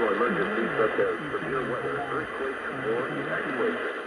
Emergencies such as severe weather, earthquakes, or evacuation.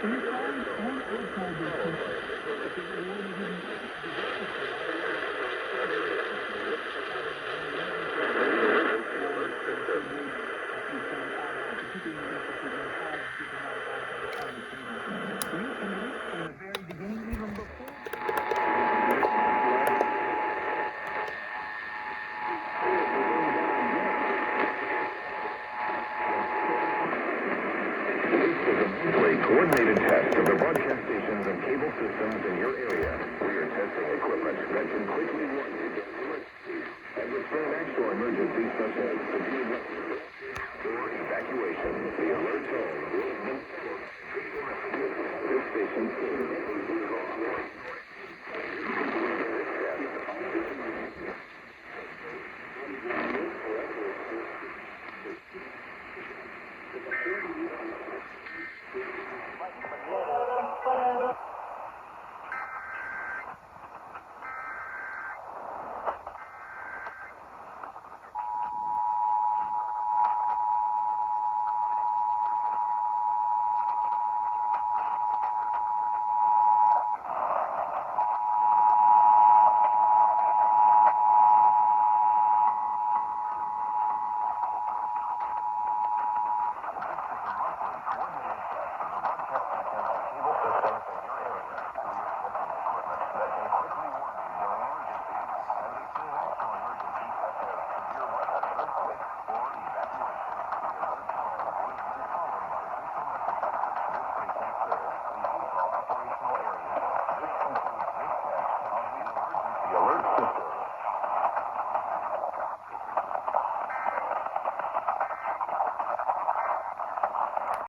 Coordinated test of the broadcast stations and cable systems in your area. We are testing equipment that can quickly warn you against emergencies and return actual emergencies such as severe weather or evacuation. The alert tone will be this station. Alert system.